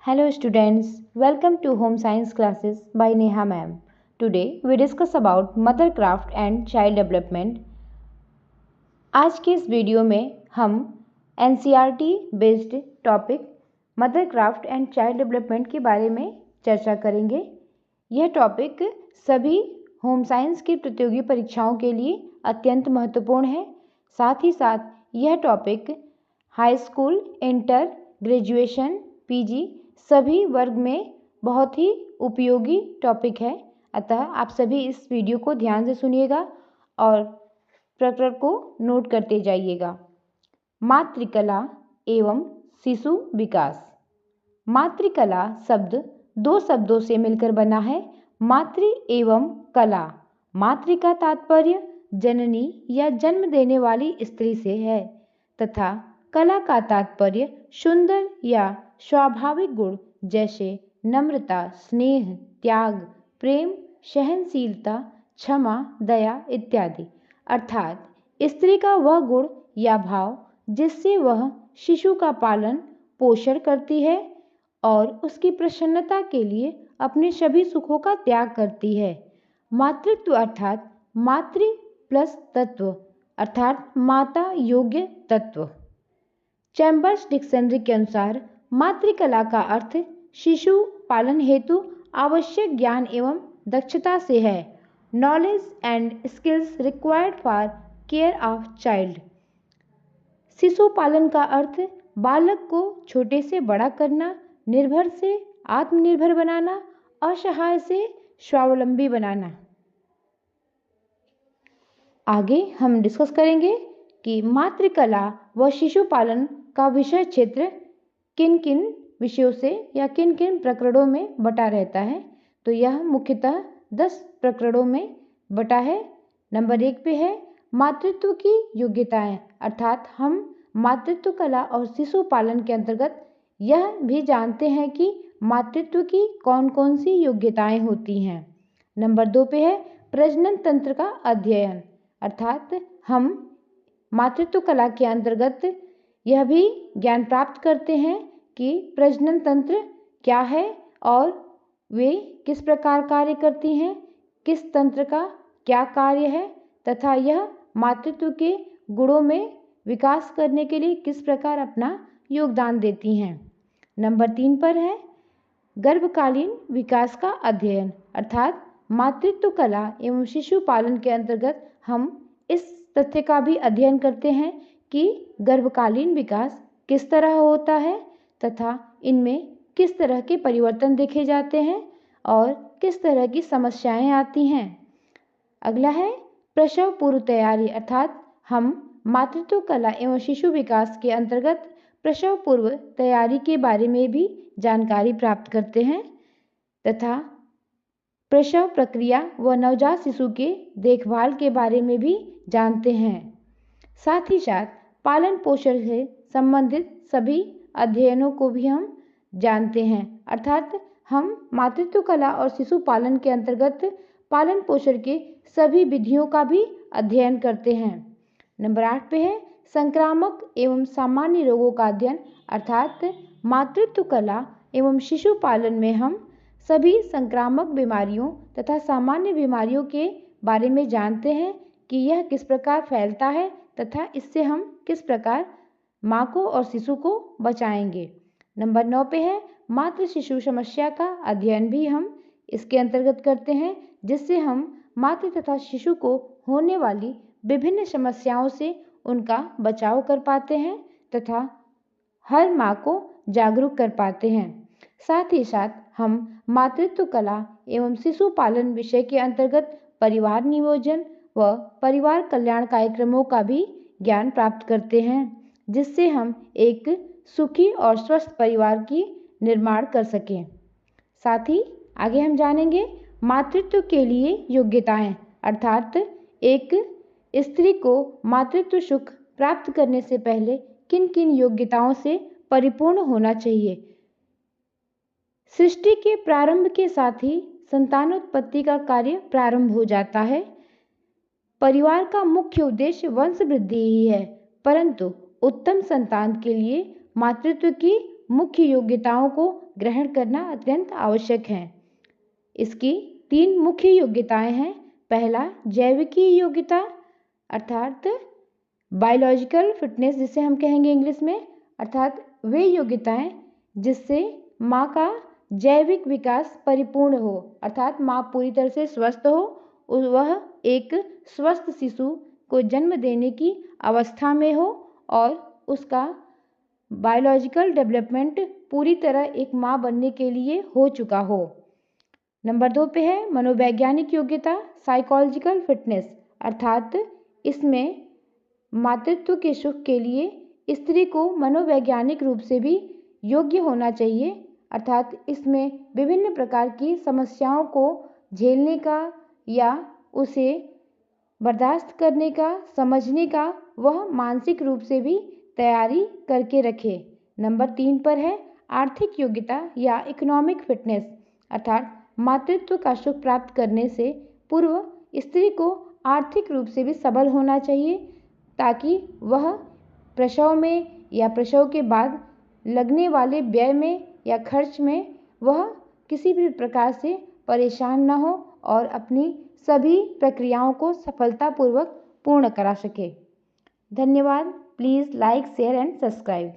Hello students, welcome to Home Science classes by Neha ma'am. Today we discuss about mothercraft and child development. आज के इस video में हम NCERT based topic mothercraft and child development के बारे में चर्चा करेंगे। यह टॉपिक सभी होम साइंस की प्रतियोगी परीक्षाओं के लिए अत्यंत महत्वपूर्ण है। साथ ही साथ यह topic high school, inter, graduation, PG सभी वर्ग में बहुत ही उपयोगी टॉपिक है। अतः आप सभी इस वीडियो को ध्यान से सुनिएगा और प्रकरण को नोट करते जाइएगा। मातृकला एवं शिशु विकास। मातृकला शब्द दो शब्दों से मिलकर बना है, मातृ एवं कला। मातृ का तात्पर्य जननी या जन्म देने वाली स्त्री से है तथा कला का तात्पर्य सुंदर या स्वाभाविक गुण जैसे नम्रता, स्नेह, त्याग, प्रेम, सहनशीलता, क्षमा, दया इत्यादि। अर्थात स्त्री का वह गुण या भाव जिससे वह शिशु का पालन पोषण करती है और उसकी प्रसन्नता के लिए अपने सभी सुखों का त्याग करती है। मातृत्व अर्थात मातृ प्लस तत्व अर्थात माता योग्य तत्व। चैम्बर्स डिक्शनरी के अनुसार मातृकला का अर्थ शिशु पालन हेतु आवश्यक ज्ञान एवं दक्षता से है। Knowledge and skills required for care of child. शिशु पालन का अर्थ बालक को छोटे से बड़ा करना, निर्भर से आत्मनिर्भर बनाना, असहाय से स्वावलंबी बनाना। आगे हम डिस्कस करेंगे कि मातृकला व शिशु पालन का विषय क्षेत्र किन किन विषयों से या किन किन प्रकरणों में बटा रहता है। तो यह मुख्यतः 10 प्रकरणों में बटा है। नंबर 1 पे है मातृत्व की योग्यताएं, अर्थात हम मातृत्व कला और शिशु पालन के अंतर्गत यह भी जानते हैं कि मातृत्व की कौन कौन सी योग्यताएं होती हैं। नंबर 2 पे है प्रजनन तंत्र का अध्ययन, अर्थात हम मातृत्व कला के अंतर्गत यह भी ज्ञान प्राप्त करते हैं कि प्रजनन तंत्र क्या है और वे किस प्रकार कार्य करती हैं, किस तंत्र का क्या कार्य है तथा यह मातृत्व के गुणों में विकास करने के लिए किस प्रकार अपना योगदान देती हैं। नंबर 3 पर है गर्भकालीन विकास का अध्ययन, अर्थात मातृत्व कला एवं शिशु पालन के अंतर्गत हम इस तथ्य का भी अध्ययन करते हैं कि गर्भकालीन विकास किस तरह होता है तथा इनमें किस तरह के परिवर्तन देखे जाते हैं और किस तरह की समस्याएं आती हैं। अगला है प्रसव पूर्व तैयारी, अर्थात हम मातृत्व कला एवं शिशु विकास के अंतर्गत प्रसव पूर्व तैयारी के बारे में भी जानकारी प्राप्त करते हैं तथा प्रसव प्रक्रिया व नवजात शिशु के देखभाल के बारे में भी जानते हैं। साथ ही साथ पालन पोषण से संबंधित सभी अध्ययनों को भी हम जानते हैं, अर्थात हम मातृत्व कला और शिशु पालन के अंतर्गत पालन पोषण के सभी विधियों का भी अध्ययन करते हैं। नंबर 8 पे है संक्रामक एवं सामान्य रोगों का अध्ययन, अर्थात मातृत्व कला एवं शिशु पालन में हम सभी संक्रामक बीमारियों तथा सामान्य बीमारियों के बारे में जानते हैं कि यह किस प्रकार फैलता है तथा इससे हम किस प्रकार माँ को और शिशु को बचाएंगे। नंबर 9 पे है मातृ शिशु समस्या का अध्ययन भी हम इसके अंतर्गत करते हैं, जिससे हम मातृ तथा शिशु को होने वाली विभिन्न समस्याओं से उनका बचाव कर पाते हैं तथा हर माँ को जागरूक कर पाते हैं। साथ ही साथ हम मातृत्व कला एवं शिशु पालन विषय के अंतर्गत परिवार नियोजन व परिवार कल्याण कार्यक्रमों का भी ज्ञान प्राप्त करते हैं, जिससे हम एक सुखी और स्वस्थ परिवार की निर्माण कर सकें। साथ ही आगे हम जानेंगे मातृत्व के लिए योग्यताएं, अर्थात एक स्त्री को मातृत्व सुख प्राप्त करने से पहले किन किन योग्यताओं से परिपूर्ण होना चाहिए। सृष्टि के प्रारंभ के साथ ही संतानोत्पत्ति का कार्य प्रारंभ हो जाता है। परिवार का मुख्य उद्देश्य वंश वृद्धि ही है, परंतु उत्तम संतान के लिए मातृत्व की मुख्य योग्यताओं को ग्रहण करना अत्यंत आवश्यक है। इसकी 3 मुख्य योग्यताएं हैं। पहला, जैविकीय योग्यता अर्थात बायोलॉजिकल फिटनेस जिसे हम कहेंगे इंग्लिश में, अर्थात वे योग्यताएं जिससे माँ का जैविक विकास परिपूर्ण हो, अर्थात माँ पूरी तरह से स्वस्थ हो, वह एक स्वस्थ शिशु को जन्म देने की अवस्था में हो और उसका बायोलॉजिकल डेवलपमेंट पूरी तरह एक माँ बनने के लिए हो चुका हो। नंबर 2 पे है मनोवैज्ञानिक योग्यता साइकोलॉजिकल फिटनेस, अर्थात इसमें मातृत्व के सुख के लिए स्त्री को मनोवैज्ञानिक रूप से भी योग्य होना चाहिए, अर्थात इसमें विभिन्न प्रकार की समस्याओं को झेलने का या उसे बर्दाश्त करने का, समझने का वह मानसिक रूप से भी तैयारी करके रखे। नंबर 3 पर है आर्थिक योग्यता या इकोनॉमिक फिटनेस, अर्थात मातृत्व का सुख प्राप्त करने से पूर्व स्त्री को आर्थिक रूप से भी सबल होना चाहिए ताकि वह प्रसव में या प्रसव के बाद लगने वाले व्यय में या खर्च में वह किसी भी प्रकार से परेशान न हो और अपनी सभी प्रक्रियाओं को सफलतापूर्वक पूर्ण करा सके। धन्यवाद। Please like, share and subscribe.